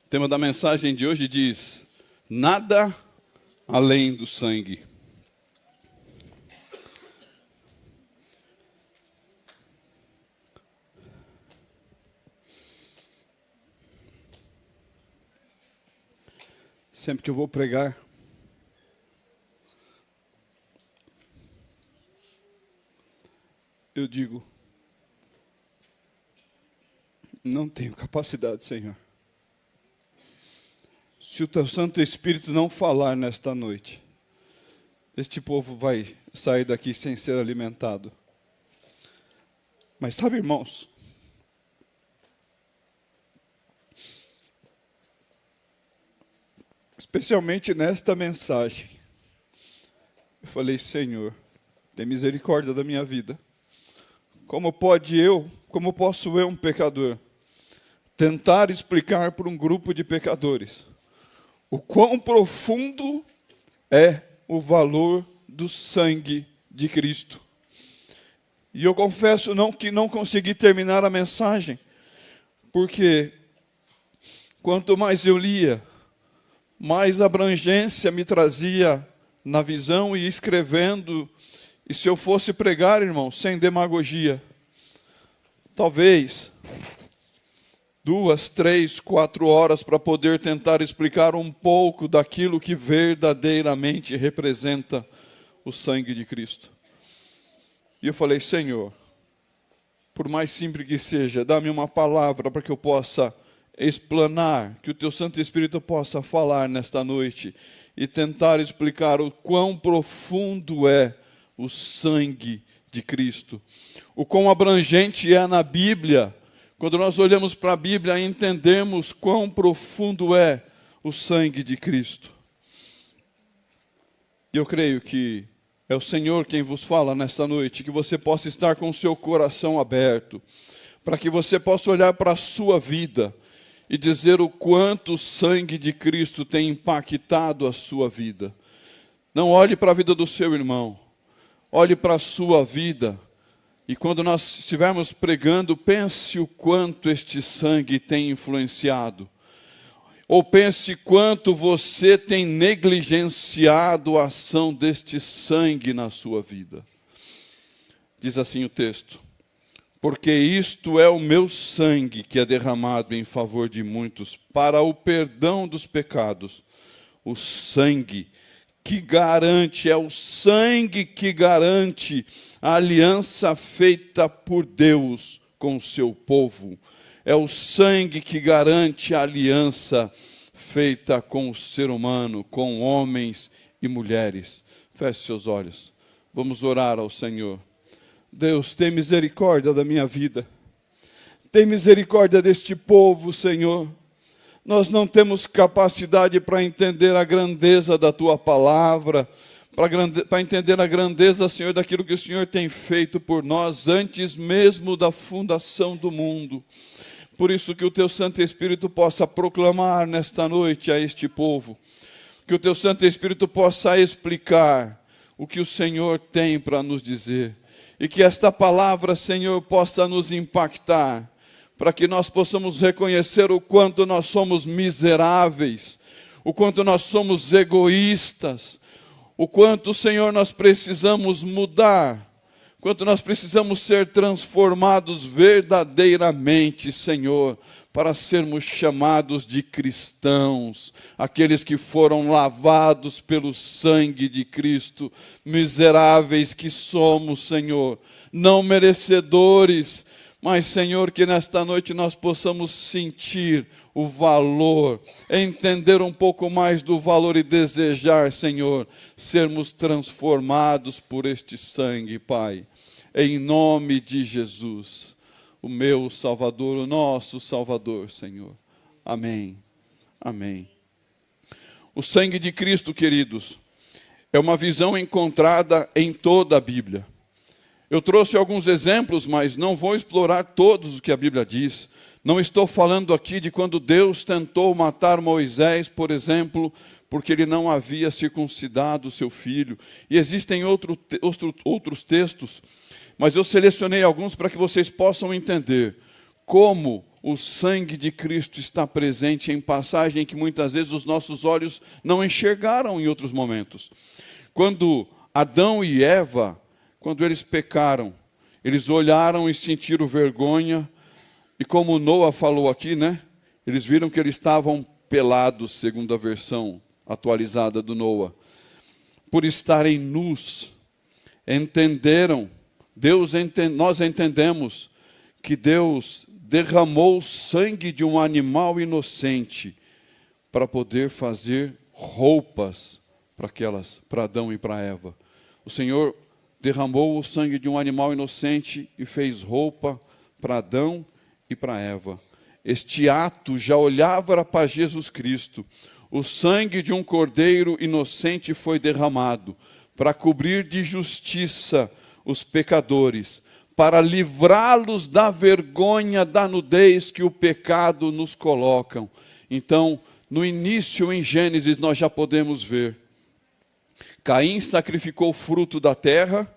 O tema da mensagem de hoje diz: nada além do sangue. Sempre que eu vou pregar, eu digo: não tenho capacidade, Senhor. Se o teu Santo Espírito não falar nesta noite, este povo vai sair daqui sem ser alimentado. Mas sabe, irmãos, especialmente nesta mensagem, eu falei: Senhor, tem misericórdia da minha vida. Como posso eu, um pecador, tentar explicar para um grupo de pecadores o quão profundo é o valor do sangue de Cristo? E eu confesso que não consegui terminar a mensagem, porque quanto mais eu lia, mais abrangência me trazia na visão e escrevendo. E se eu fosse pregar, irmão, sem demagogia, talvez 2, 3, 4 horas para poder tentar explicar um pouco daquilo que verdadeiramente representa o sangue de Cristo. E eu falei: Senhor, por mais simples que seja, dá-me uma palavra para que eu possa explanar, que o teu Santo Espírito possa falar nesta noite e tentar explicar o quão profundo é o sangue de Cristo. O quão abrangente é na Bíblia. Quando nós olhamos para a Bíblia, entendemos quão profundo é o sangue de Cristo. E eu creio que é o Senhor quem vos fala nesta noite, que você possa estar com o seu coração aberto, para que você possa olhar para a sua vida e dizer o quanto o sangue de Cristo tem impactado a sua vida. Não olhe para a vida do seu irmão, olhe para a sua vida. E quando nós estivermos pregando, pense o quanto este sangue tem influenciado. Ou pense quanto você tem negligenciado a ação deste sangue na sua vida. Diz assim o texto: porque isto é o meu sangue que é derramado em favor de muitos para o perdão dos pecados. O sangue que garante, é o sangue que garante a aliança feita por Deus com o seu povo. É o sangue que garante a aliança feita com o ser humano, com homens e mulheres. Feche seus olhos. Vamos orar ao Senhor. Deus, tem misericórdia da minha vida. Tem misericórdia deste povo, Senhor. Nós não temos capacidade para entender a grandeza da Tua palavra, para entender a grandeza, Senhor, daquilo que o Senhor tem feito por nós antes mesmo da fundação do mundo. Por isso que o Teu Santo Espírito possa proclamar nesta noite a este povo, que o Teu Santo Espírito possa explicar o que o Senhor tem para nos dizer, e que esta palavra, Senhor, possa nos impactar, para que nós possamos reconhecer o quanto nós somos miseráveis, o quanto nós somos egoístas, o quanto, Senhor, nós precisamos mudar, quanto nós precisamos ser transformados verdadeiramente, Senhor, para sermos chamados de cristãos, aqueles que foram lavados pelo sangue de Cristo, miseráveis que somos, Senhor, não merecedores, mas, Senhor, que nesta noite nós possamos sentir o valor, entender um pouco mais do valor e desejar, Senhor, sermos transformados por este sangue, Pai. Em nome de Jesus, o meu Salvador, o nosso Salvador, Senhor. Amém. Amém. O sangue de Cristo, queridos, é uma visão encontrada em toda a Bíblia. Eu trouxe alguns exemplos, mas não vou explorar todos o que a Bíblia diz. Não estou falando aqui de quando Deus tentou matar Moisés, por exemplo, porque ele não havia circuncidado seu filho. E existem outros textos, mas eu selecionei alguns para que vocês possam entender como o sangue de Cristo está presente em passagem que muitas vezes os nossos olhos não enxergaram em outros momentos. Quando Adão e Eva, quando eles pecaram, eles olharam e sentiram vergonha, e como Noa falou aqui, né? Eles viram que eles estavam pelados, segundo a versão atualizada do Noa. Por estarem nus, entenderam, nós entendemos que Deus derramou o sangue de um animal inocente para poder fazer roupas para Adão e para Eva. O Senhor derramou o sangue de um animal inocente e fez roupa para Adão e para Eva. Este ato já olhava para Jesus Cristo. O sangue de um cordeiro inocente foi derramado para cobrir de justiça os pecadores, para livrá-los da vergonha, da nudez que o pecado nos coloca. Então, no início, em Gênesis, nós já podemos ver. Caim sacrificou o fruto da terra.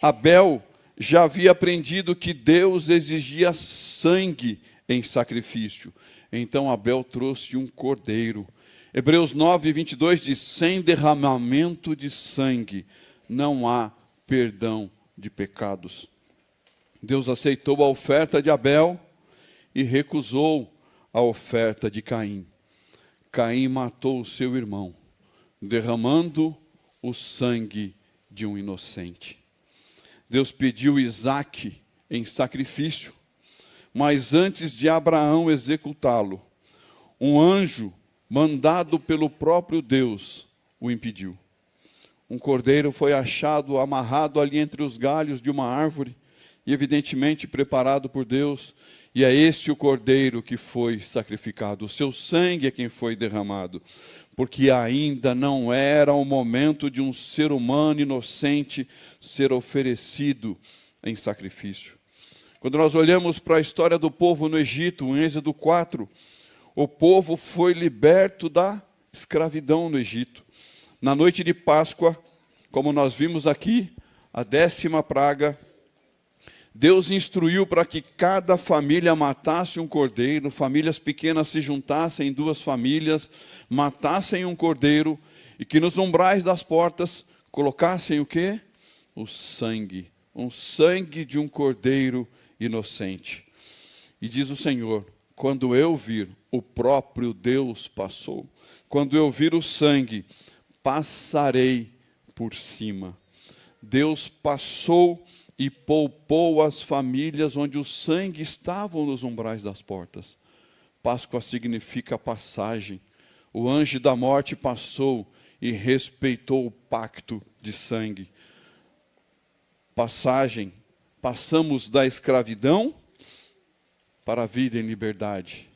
Abel já havia aprendido que Deus exigia sangue em sacrifício. Então, Abel trouxe um cordeiro. Hebreus 9, 22 diz, sem derramamento de sangue não há perdão de pecados. Deus aceitou a oferta de Abel e recusou a oferta de Caim. Caim matou o seu irmão, derramando o sangue de um inocente. Deus pediu Isaque em sacrifício, mas antes de Abraão executá-lo, um anjo mandado pelo próprio Deus o impediu. Um cordeiro foi achado amarrado ali entre os galhos de uma árvore, e evidentemente preparado por Deus, e é este o cordeiro que foi sacrificado. O seu sangue é quem foi derramado, porque ainda não era o momento de um ser humano inocente ser oferecido em sacrifício. Quando nós olhamos para a história do povo no Egito, em Êxodo 4, o povo foi liberto da escravidão no Egito. Na noite de Páscoa, como nós vimos aqui, a 10ª praga, Deus instruiu para que cada família matasse um cordeiro, famílias pequenas se juntassem em 2 famílias, matassem um cordeiro, e que nos umbrais das portas colocassem o quê? O sangue, um sangue de um cordeiro inocente. E diz o Senhor, quando eu vir, o próprio Deus passou, quando eu vir o sangue, passarei por cima. Deus passou e poupou as famílias onde o sangue estava nos umbrais das portas. Páscoa significa passagem. O anjo da morte passou e respeitou o pacto de sangue. Passagem, passamos da escravidão para a vida em liberdade.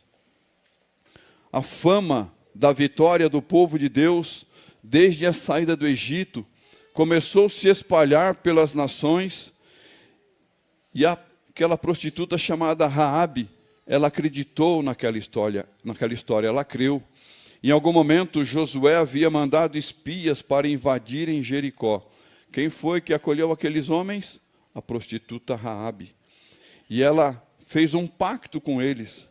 A fama da vitória do povo de Deus, desde a saída do Egito, começou a se espalhar pelas nações, e aquela prostituta chamada Raabe, ela acreditou naquela história, ela creu. Em algum momento, Josué havia mandado espias para invadirem Jericó. Quem foi que acolheu aqueles homens? A prostituta Raabe. E ela fez um pacto com eles.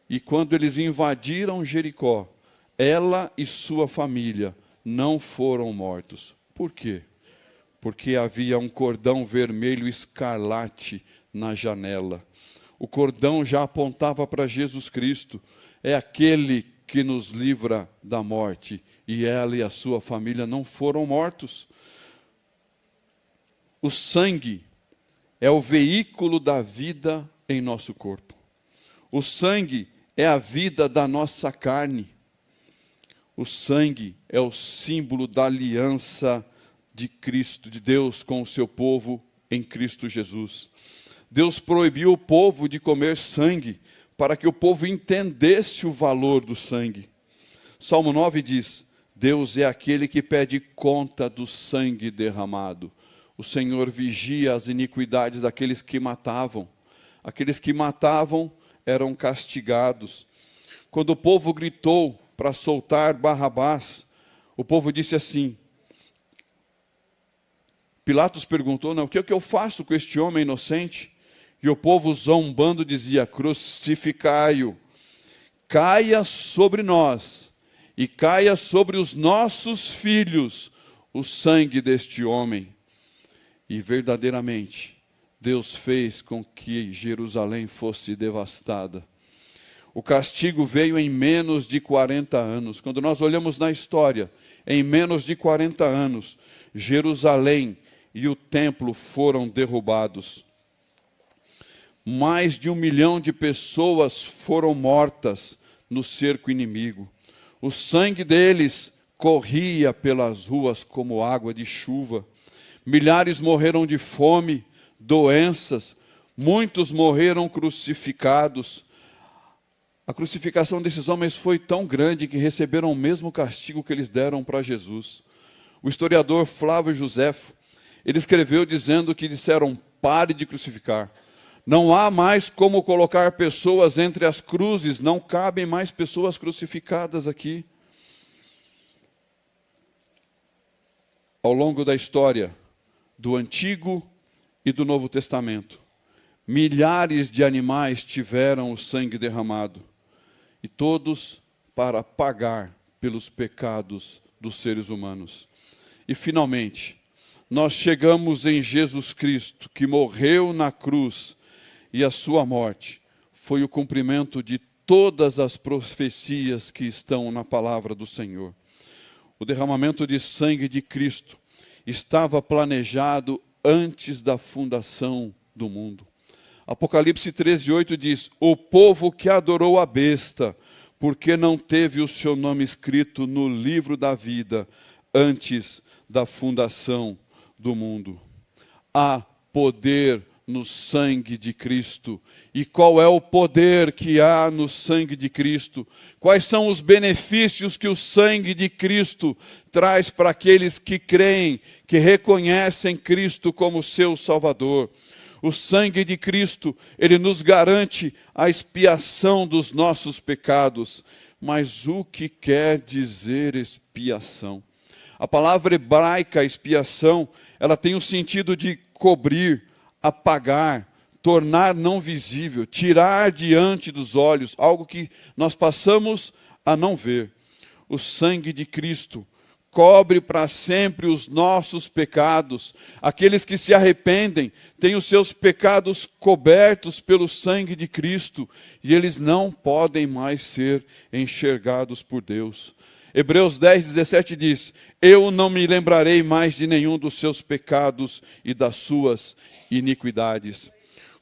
E quando eles invadiram Jericó, ela e sua família não foram mortos. Por quê? Porque havia um cordão vermelho escarlate na janela. O cordão já apontava para Jesus Cristo. É aquele que nos livra da morte. E ela e a sua família não foram mortos. O sangue é o veículo da vida em nosso corpo. O sangue é a vida da nossa carne. O sangue é o símbolo da aliança de Cristo, de Deus com o seu povo em Cristo Jesus. Deus proibiu o povo de comer sangue para que o povo entendesse o valor do sangue. Salmo 9 diz, Deus é aquele que pede conta do sangue derramado. O Senhor vigia as iniquidades daqueles que matavam. Aqueles que matavam eram castigados. Quando o povo gritou para soltar Barrabás, o povo disse assim, Pilatos perguntou, não, o que é que eu faço com este homem inocente? E o povo zombando dizia: crucificai-o, caia sobre nós e caia sobre os nossos filhos o sangue deste homem. E verdadeiramente Deus fez com que Jerusalém fosse devastada. O castigo veio em menos de 40 anos. Quando nós olhamos na história, em menos de 40 anos, Jerusalém e o templo foram derrubados. Mais de 1 milhão de pessoas foram mortas no cerco inimigo. O sangue deles corria pelas ruas como água de chuva. Milhares morreram de fome, doenças. Muitos morreram crucificados. A crucificação desses homens foi tão grande que receberam o mesmo castigo que eles deram para Jesus. O historiador Flávio Joséfo, ele escreveu dizendo que disseram: pare de crucificar. Não há mais como colocar pessoas entre as cruzes, não cabem mais pessoas crucificadas aqui. Ao longo da história do Antigo e do Novo Testamento, milhares de animais tiveram o sangue derramado, e todos para pagar pelos pecados dos seres humanos. E finalmente, nós chegamos em Jesus Cristo, que morreu na cruz, e a sua morte foi o cumprimento de todas as profecias que estão na palavra do Senhor. O derramamento de sangue de Cristo estava planejado antes da fundação do mundo. Apocalipse 13:8 diz: o povo que adorou a besta, porque não teve o seu nome escrito no livro da vida antes da fundação do mundo. Há poder no sangue de Cristo. E qual é o poder que há no sangue de Cristo? Quais são os benefícios que o sangue de Cristo traz para aqueles que creem, que reconhecem Cristo como seu Salvador? O sangue de Cristo, ele nos garante a expiação dos nossos pecados. Mas o que quer dizer expiação? A palavra hebraica expiação, ela tem o sentido de cobrir, apagar, tornar não visível, tirar diante dos olhos, algo que nós passamos a não ver. O sangue de Cristo cobre para sempre os nossos pecados. Aqueles que se arrependem têm os seus pecados cobertos pelo sangue de Cristo e eles não podem mais ser enxergados por Deus. Hebreus 10:17 diz: eu não me lembrarei mais de nenhum dos seus pecados e das suas iniquidades.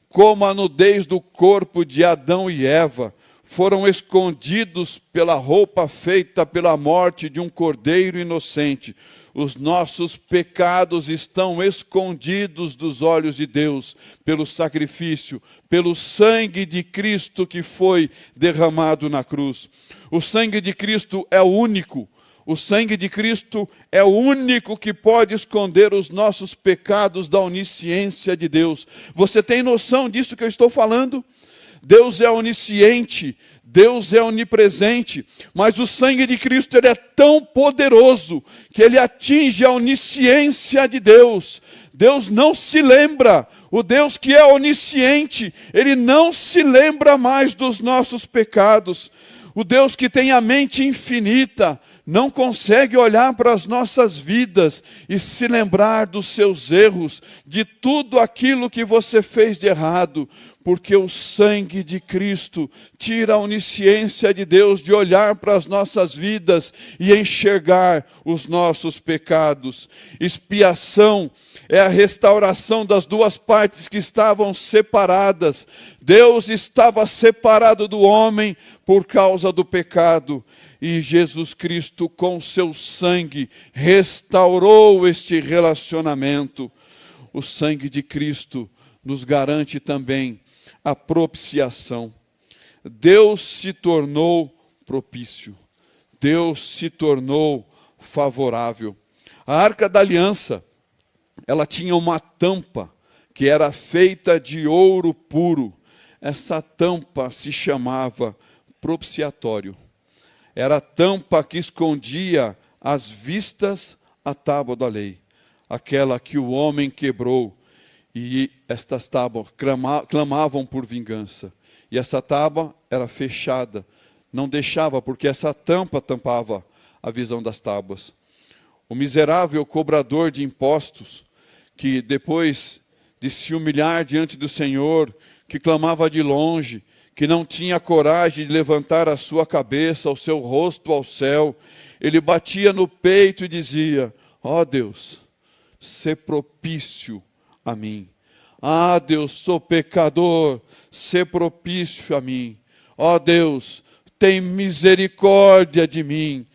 Como a nudez do corpo de Adão e Eva foram escondidos pela roupa feita pela morte de um cordeiro inocente, os nossos pecados estão escondidos dos olhos de Deus pelo sacrifício, pelo sangue de Cristo que foi derramado na cruz. O sangue de Cristo é o único. O sangue de Cristo é o único que pode esconder os nossos pecados da onisciência de Deus. Você tem noção disso que eu estou falando? Deus é onisciente, Deus é onipresente, mas o sangue de Cristo ele é tão poderoso que ele atinge a onisciência de Deus. Deus não se lembra, o Deus que é onisciente, ele não se lembra mais dos nossos pecados. O Deus que tem a mente infinita não consegue olhar para as nossas vidas e se lembrar dos seus erros, de tudo aquilo que você fez de errado, porque o sangue de Cristo tira a onisciência de Deus de olhar para as nossas vidas e enxergar os nossos pecados. Expiação é a restauração das duas partes que estavam separadas. Deus estava separado do homem por causa do pecado. E Jesus Cristo, com seu sangue, restaurou este relacionamento. O sangue de Cristo nos garante também a propiciação. Deus se tornou propício. Deus se tornou favorável. A Arca da Aliança, ela tinha uma tampa que era feita de ouro puro. Essa tampa se chamava propiciatório. Era a tampa que escondia às vistas a tábua da lei, aquela que o homem quebrou E estas tábuas clamavam por vingança. E essa tábua era fechada, não deixava, porque essa tampa tampava a visão das tábuas. O miserável cobrador de impostos, que depois de se humilhar diante do Senhor, que clamava de longe, que não tinha coragem de levantar a sua cabeça, o seu rosto ao céu, ele batia no peito e dizia: ó Deus, sê propício a mim. Ah, Deus, sou pecador, sê propício a mim. Ó Deus, tem misericórdia de mim.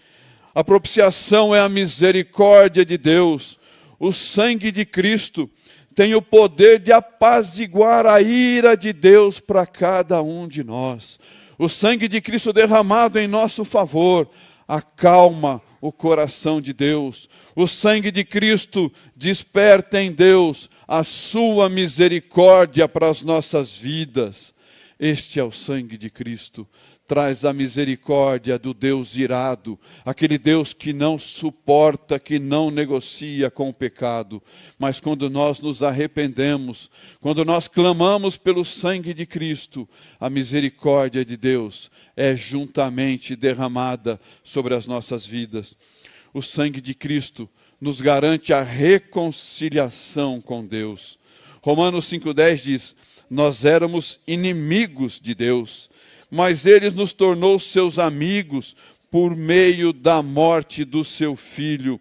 A propiciação é a misericórdia de Deus. O sangue de Cristo tem o poder de apaziguar a ira de Deus para cada um de nós. O sangue de Cristo derramado em nosso favor acalma o coração de Deus. O sangue de Cristo desperta em Deus a sua misericórdia para as nossas vidas. Este é o sangue de Cristo. Traz a misericórdia do Deus irado, aquele Deus que não suporta, que não negocia com o pecado. Mas quando nós nos arrependemos, quando nós clamamos pelo sangue de Cristo, a misericórdia de Deus é juntamente derramada sobre as nossas vidas. O sangue de Cristo nos garante a reconciliação com Deus. Romanos 5,10 diz: nós éramos inimigos de Deus, mas Ele nos tornou seus amigos por meio da morte do seu Filho.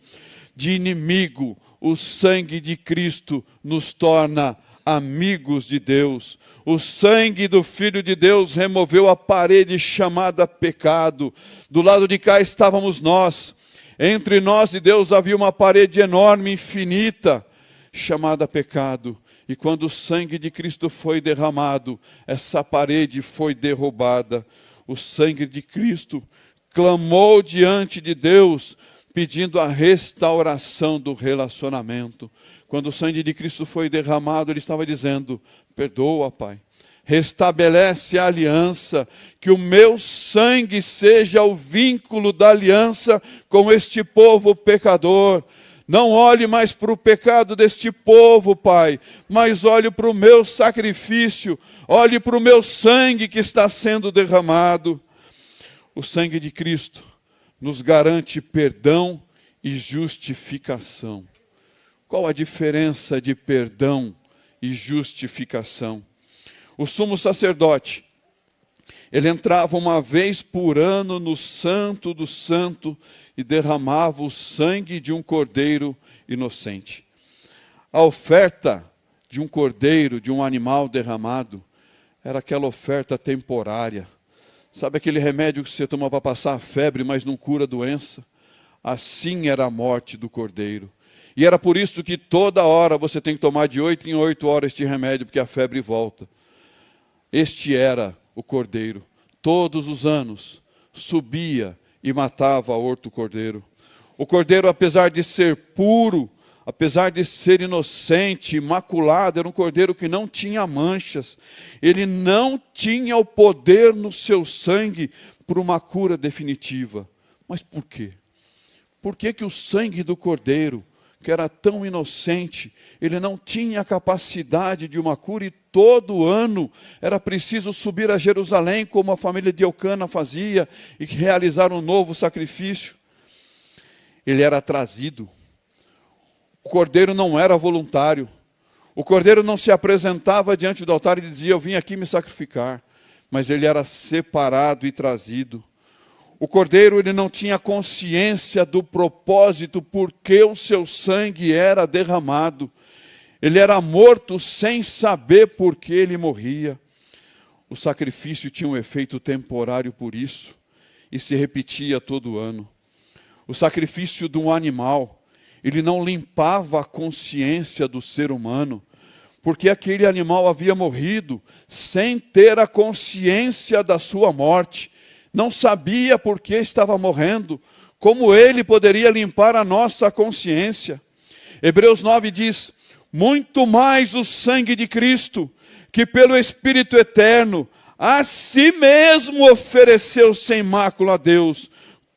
De inimigo, o sangue de Cristo nos torna amigos de Deus. O sangue do Filho de Deus removeu a parede chamada pecado. Do lado de cá estávamos nós. Entre nós e Deus havia uma parede enorme, infinita, chamada pecado. E quando o sangue de Cristo foi derramado, essa parede foi derrubada. O sangue de Cristo clamou diante de Deus, pedindo a restauração do relacionamento. Quando o sangue de Cristo foi derramado, Ele estava dizendo: perdoa, Pai. Restabelece a aliança, que o meu sangue seja o vínculo da aliança com este povo pecador. Não olhe mais para o pecado deste povo, Pai, mas olhe para o meu sacrifício, olhe para o meu sangue que está sendo derramado. O sangue de Cristo nos garante perdão e justificação. Qual a diferença de perdão e justificação? O sumo sacerdote, ele entrava uma vez por ano no Santo do Santo e derramava o sangue de um cordeiro inocente. A oferta de um cordeiro, de um animal derramado, era aquela oferta temporária. Sabe aquele remédio que você toma para passar a febre, mas não cura a doença? Assim era a morte do cordeiro. E era por isso que toda hora você tem que tomar de 8 em 8 horas este remédio, porque a febre volta. Este era o cordeiro. Todos os anos subia e matava outro cordeiro. O cordeiro, apesar de ser puro, apesar de ser inocente, imaculado, era um cordeiro que não tinha manchas. Ele não tinha o poder no seu sangue para uma cura definitiva. Mas por quê? Por que que o sangue do cordeiro, que era tão inocente, ele não tinha a capacidade de uma cura, e todo ano era preciso subir a Jerusalém, como a família de Eucana fazia, e realizar um novo sacrifício? Ele era trazido. O cordeiro não era voluntário. O cordeiro não se apresentava diante do altar e dizia: eu vim aqui me sacrificar. Mas ele era separado e trazido. O cordeiro, ele não tinha consciência do propósito por que o seu sangue era derramado. Ele era morto sem saber por que ele morria. O sacrifício tinha um efeito temporário por isso, e se repetia todo ano. O sacrifício de um animal, ele não limpava a consciência do ser humano, porque aquele animal havia morrido sem ter a consciência da sua morte. Não sabia por que estava morrendo. Como ele poderia limpar a nossa consciência? Hebreus 9 diz: muito mais o sangue de Cristo, que pelo Espírito eterno a si mesmo ofereceu sem mácula a Deus,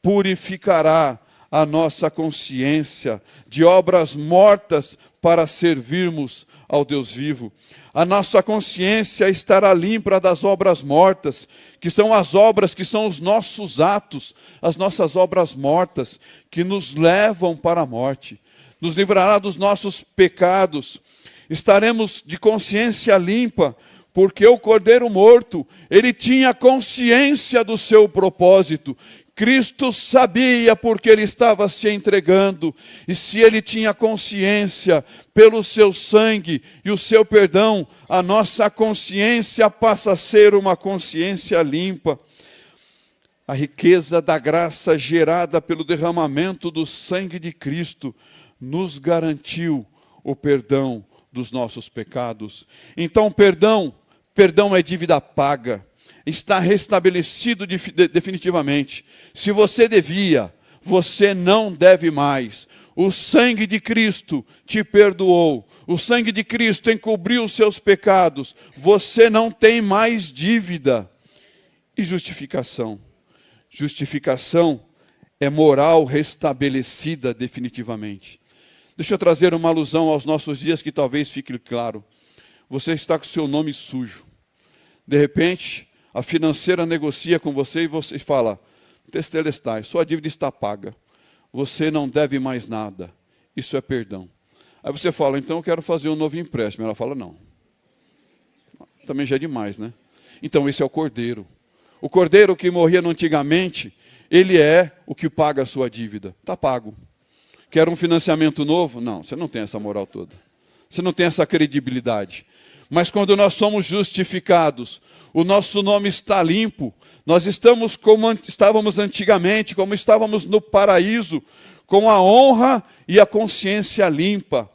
purificará a nossa consciência de obras mortas para servirmos ao Deus vivo. A nossa consciência estará limpa das obras mortas, que são as obras, que são os nossos atos, as nossas obras mortas, que nos levam para a morte. Nos livrará dos nossos pecados. Estaremos de consciência limpa, porque o Cordeiro morto, ele tinha consciência do seu propósito. Cristo sabia porque ele estava se entregando, e se ele tinha consciência pelo seu sangue e o seu perdão, a nossa consciência passa a ser uma consciência limpa. A riqueza da graça gerada pelo derramamento do sangue de Cristo nos garantiu o perdão dos nossos pecados. Então, perdão é dívida paga. Está restabelecido definitivamente. Se você devia, você não deve mais. O sangue de Cristo te perdoou. O sangue de Cristo encobriu os seus pecados. Você não tem mais dívida. E justificação? Justificação é moral restabelecida definitivamente. Deixa eu trazer uma alusão aos nossos dias que talvez fique claro. Você está com o seu nome sujo. De repente, a financeira negocia com você e você fala: Testelestai, sua dívida está paga. Você não deve mais nada. Isso é perdão. Aí você fala: então eu quero fazer um novo empréstimo. Ela fala: não. Também já é demais, né? Então esse é o Cordeiro. O Cordeiro que morria antigamente, ele é o que paga a sua dívida. Está pago. Quer um financiamento novo? Não, você não tem essa moral toda. Você não tem essa credibilidade. Mas quando nós somos justificados, o nosso nome está limpo, nós estamos como estávamos antigamente, como estávamos no paraíso, com a honra e a consciência limpa.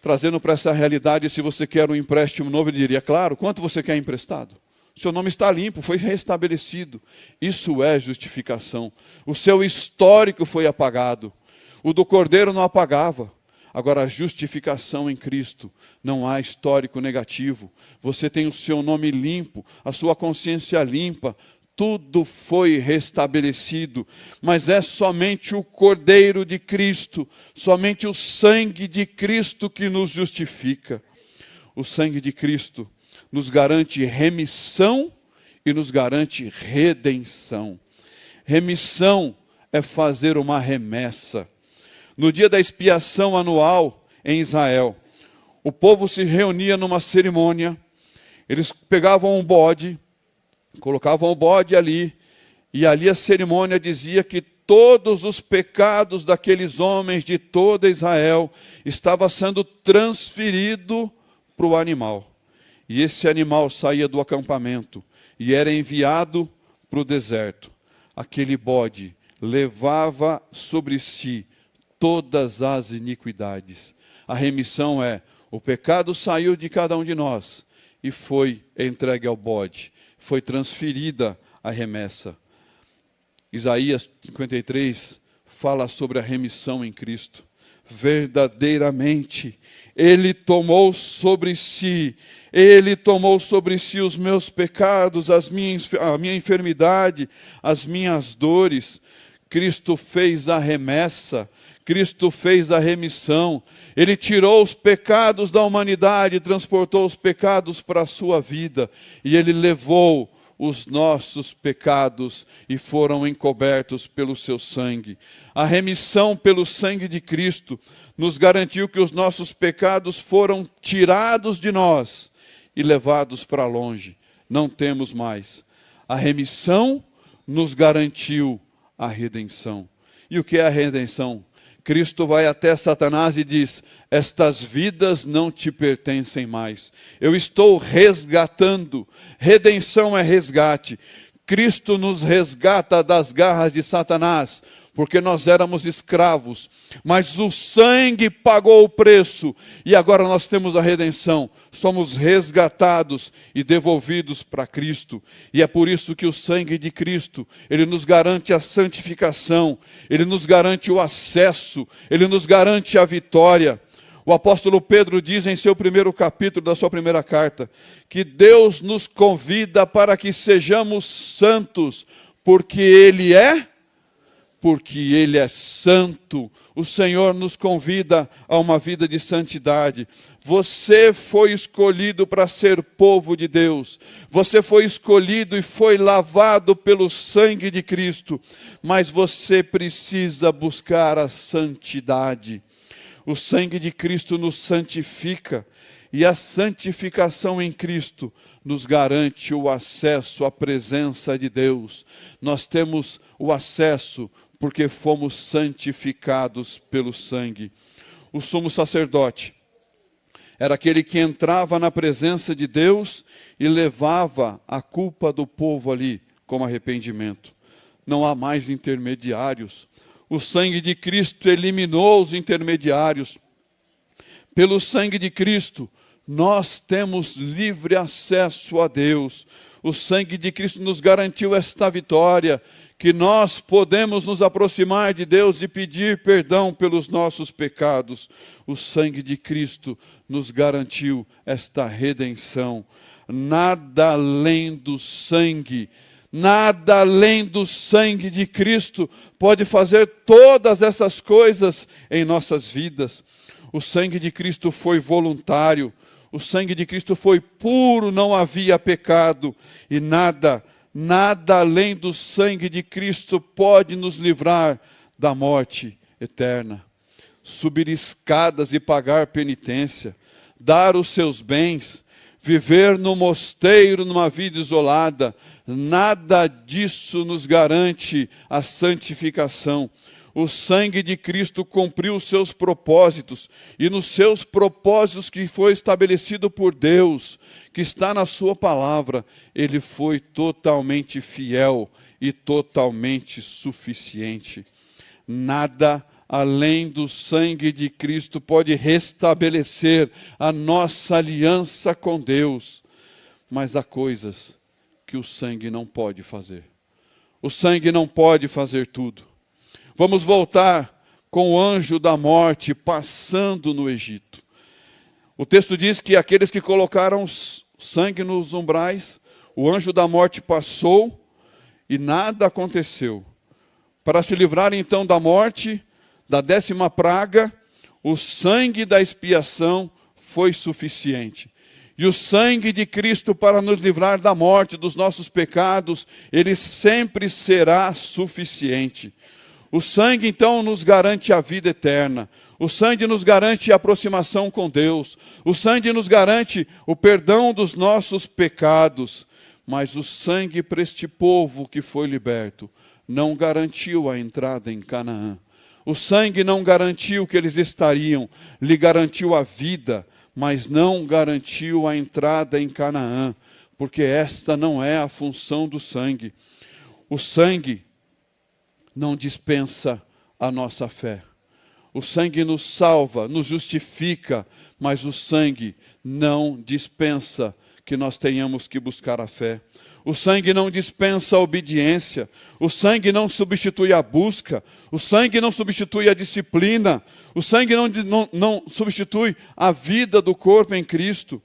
Trazendo para essa realidade, se você quer um empréstimo novo, ele diria: claro, quanto você quer emprestado? Seu nome está limpo, foi restabelecido. Isso é justificação. O seu histórico foi apagado. O do Cordeiro não apagava. Agora, a justificação em Cristo, não há histórico negativo. Você tem o seu nome limpo, a sua consciência limpa, tudo foi restabelecido. Mas é somente o Cordeiro de Cristo, somente o sangue de Cristo que nos justifica. O sangue de Cristo nos garante remissão e nos garante redenção. Remissão é fazer uma remessa. No dia da expiação anual em Israel, o povo se reunia numa cerimônia, eles pegavam um bode, colocavam o bode ali, e ali a cerimônia dizia que todos os pecados daqueles homens de toda Israel estavam sendo transferidos para o animal. E esse animal saía do acampamento e era enviado para o deserto. Aquele bode levava sobre si todas as iniquidades. A remissão é: o pecado saiu de cada um de nós e foi entregue ao bode. Foi transferida a remessa. Isaías 53 fala sobre a remissão em Cristo. Verdadeiramente, Ele tomou sobre si os meus pecados, a minha enfermidade, as minhas dores. Cristo fez a remessa. Cristo fez a remissão. Ele tirou os pecados da humanidade, transportou os pecados para a sua vida. E Ele levou os nossos pecados e foram encobertos pelo seu sangue. A remissão pelo sangue de Cristo nos garantiu que os nossos pecados foram tirados de nós e levados para longe. Não temos mais. A remissão nos garantiu a redenção. E o que é a redenção? Cristo vai até Satanás e diz: estas vidas não te pertencem mais. Eu estou resgatando. Redenção é resgate. Cristo nos resgata das garras de Satanás, porque nós éramos escravos, mas o sangue pagou o preço, e agora nós temos a redenção, somos resgatados e devolvidos para Cristo, e é por isso que o sangue de Cristo, ele nos garante a santificação, ele nos garante o acesso, ele nos garante a vitória. O apóstolo Pedro diz em seu primeiro capítulo da sua primeira carta, que Deus nos convida para que sejamos santos, porque Ele é porque Ele é santo. O Senhor nos convida a uma vida de santidade. Você foi escolhido para ser povo de Deus. Você foi escolhido e foi lavado pelo sangue de Cristo. Mas você precisa buscar a santidade. O sangue de Cristo nos santifica. E a santificação em Cristo nos garante o acesso à presença de Deus. Nós temos o acesso porque fomos santificados pelo sangue. O sumo sacerdote era aquele que entrava na presença de Deus e levava a culpa do povo ali como arrependimento. Não há mais intermediários. O sangue de Cristo eliminou os intermediários. Pelo sangue de Cristo, nós temos livre acesso a Deus. O sangue de Cristo nos garantiu esta vitória, que nós podemos nos aproximar de Deus e pedir perdão pelos nossos pecados. O sangue de Cristo nos garantiu esta redenção. Nada além do sangue, nada além do sangue de Cristo pode fazer todas essas coisas em nossas vidas. O sangue de Cristo foi voluntário. O sangue de Cristo foi puro, não havia pecado. E nada além do sangue de Cristo pode nos livrar da morte eterna. Subir escadas e pagar penitência, dar os seus bens, viver no mosteiro, numa vida isolada, nada disso nos garante a santificação. O sangue de Cristo cumpriu os seus propósitos, e nos seus propósitos que foi estabelecido por Deus, que está na sua palavra, Ele foi totalmente fiel e totalmente suficiente. Nada além do sangue de Cristo pode restabelecer a nossa aliança com Deus, mas há coisas que o sangue não pode fazer. O sangue não pode fazer tudo. Vamos voltar com o anjo da morte passando no Egito. O texto diz que aqueles que colocaram sangue nos umbrais, o anjo da morte passou e nada aconteceu. Para se livrar então da morte, da 10ª praga, o sangue da expiação foi suficiente. E o sangue de Cristo para nos livrar da morte, dos nossos pecados, ele sempre será suficiente. O sangue, então, nos garante a vida eterna. O sangue nos garante a aproximação com Deus. O sangue nos garante o perdão dos nossos pecados. Mas o sangue para este povo que foi liberto não garantiu a entrada em Canaã. O sangue não garantiu que eles estariam, lhe garantiu a vida, mas não garantiu a entrada em Canaã, porque esta não é a função do sangue. O sangue não dispensa a nossa fé. O sangue nos salva, nos justifica, mas o sangue não dispensa que nós tenhamos que buscar a fé. O sangue não dispensa a obediência. O sangue não substitui a busca. O sangue não substitui a disciplina. O sangue não substitui a vida do corpo em Cristo.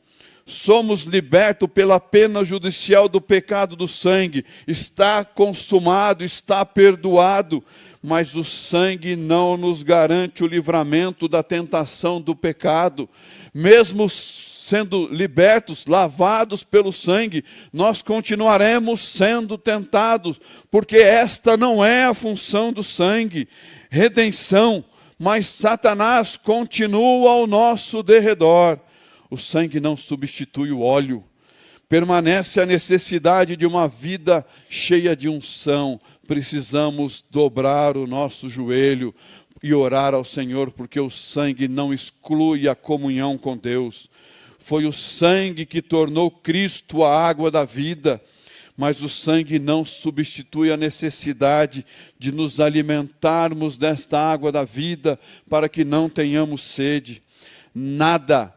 Somos libertos pela pena judicial do pecado do sangue. Está consumado, está perdoado. Mas o sangue não nos garante o livramento da tentação do pecado. Mesmo sendo libertos, lavados pelo sangue, nós continuaremos sendo tentados, porque esta não é a função do sangue. Redenção, mas Satanás continua ao nosso derredor. O sangue não substitui o óleo. Permanece a necessidade de uma vida cheia de unção. Precisamos dobrar o nosso joelho e orar ao Senhor, porque o sangue não exclui a comunhão com Deus. Foi o sangue que tornou Cristo a água da vida, mas o sangue não substitui a necessidade de nos alimentarmos desta água da vida para que não tenhamos sede. Nada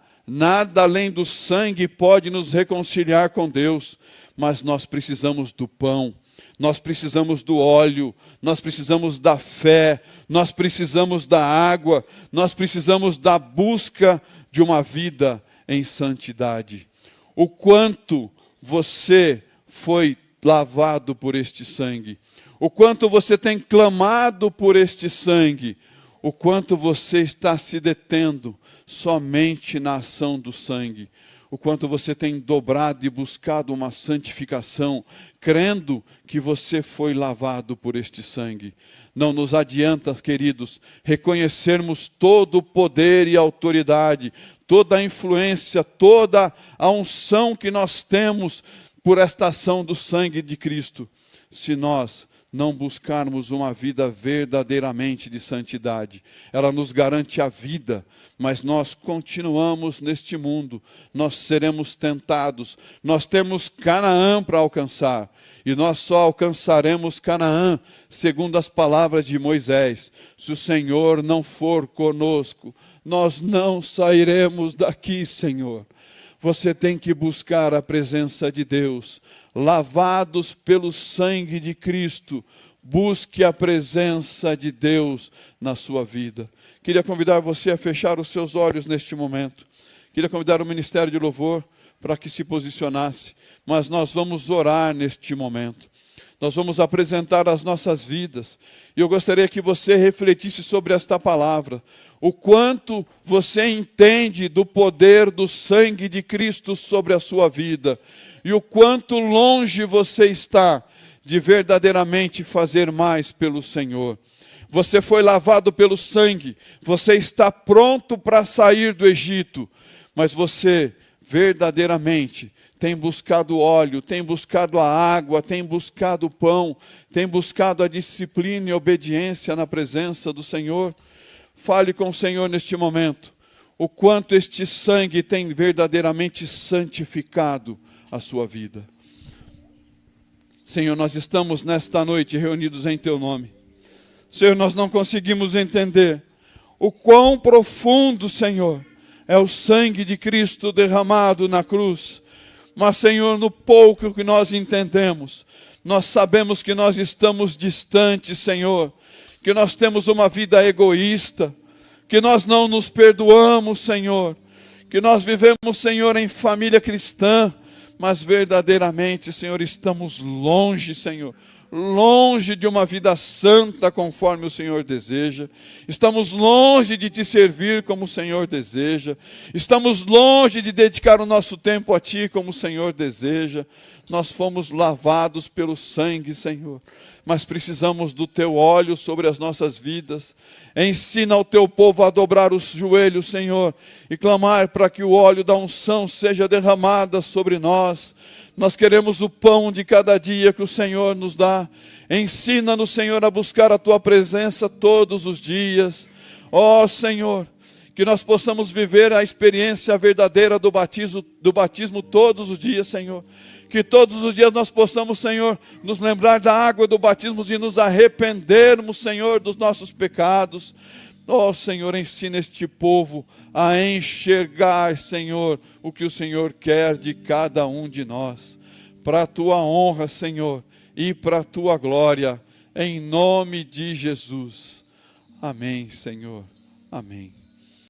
além do sangue pode nos reconciliar com Deus, mas nós precisamos do pão, nós precisamos do óleo, nós precisamos da fé, nós precisamos da água, nós precisamos da busca de uma vida em santidade. O quanto você foi lavado por este sangue, o quanto você tem clamado por este sangue, o quanto você está se detendo somente na ação do sangue, o quanto você tem dobrado e buscado uma santificação, crendo que você foi lavado por este sangue. Não nos adianta, queridos, reconhecermos todo o poder e autoridade, toda a influência, toda a unção que nós temos por esta ação do sangue de Cristo, se nós não buscarmos uma vida verdadeiramente de santidade. Ela nos garante a vida, mas nós continuamos neste mundo, nós seremos tentados, nós temos Canaã para alcançar, e nós só alcançaremos Canaã, segundo as palavras de Moisés: se o Senhor não for conosco, nós não sairemos daqui, Senhor. Você tem que buscar a presença de Deus, lavados pelo sangue de Cristo. Busque a presença de Deus na sua vida. Queria convidar você a fechar os seus olhos neste momento. Queria convidar o Ministério de Louvor para que se posicionasse. Mas nós vamos orar neste momento. Nós vamos apresentar as nossas vidas. E eu gostaria que você refletisse sobre esta palavra. O quanto você entende do poder do sangue de Cristo sobre a sua vida. E o quanto longe você está de verdadeiramente fazer mais pelo Senhor. Você foi lavado pelo sangue. Você está pronto para sair do Egito. Mas você verdadeiramente tem buscado óleo, tem buscado a água, tem buscado o pão, tem buscado a disciplina e obediência na presença do Senhor. Fale com o Senhor neste momento, o quanto este sangue tem verdadeiramente santificado a sua vida. Senhor, nós estamos nesta noite reunidos em Teu nome. Senhor, nós não conseguimos entender o quão profundo, Senhor, é o sangue de Cristo derramado na cruz. Mas, Senhor, no pouco que nós entendemos, nós sabemos que nós estamos distantes, Senhor, que nós temos uma vida egoísta, que nós não nos perdoamos, Senhor, que nós vivemos, Senhor, em família cristã, mas verdadeiramente, Senhor, estamos longe, Senhor, longe de uma vida santa conforme o Senhor deseja. Estamos longe de Te servir como o Senhor deseja. Estamos longe de dedicar o nosso tempo a Ti como o Senhor deseja. Nós fomos lavados pelo sangue, Senhor, mas precisamos do Teu óleo sobre as nossas vidas. Ensina o Teu povo a dobrar os joelhos, Senhor, e clamar para que o óleo da unção seja derramado sobre nós. Nós queremos o pão de cada dia que o Senhor nos dá. Ensina-nos, Senhor, a buscar a Tua presença todos os dias. Ó Senhor, que nós possamos viver a experiência verdadeira do batismo todos os dias, Senhor. Que todos os dias nós possamos, Senhor, nos lembrar da água do batismo e nos arrependermos, Senhor, dos nossos pecados. Ó Senhor, ensina este povo a enxergar, Senhor, o que o Senhor quer de cada um de nós. Para a Tua honra, Senhor, e para a Tua glória, em nome de Jesus. Amém, Senhor. Amém.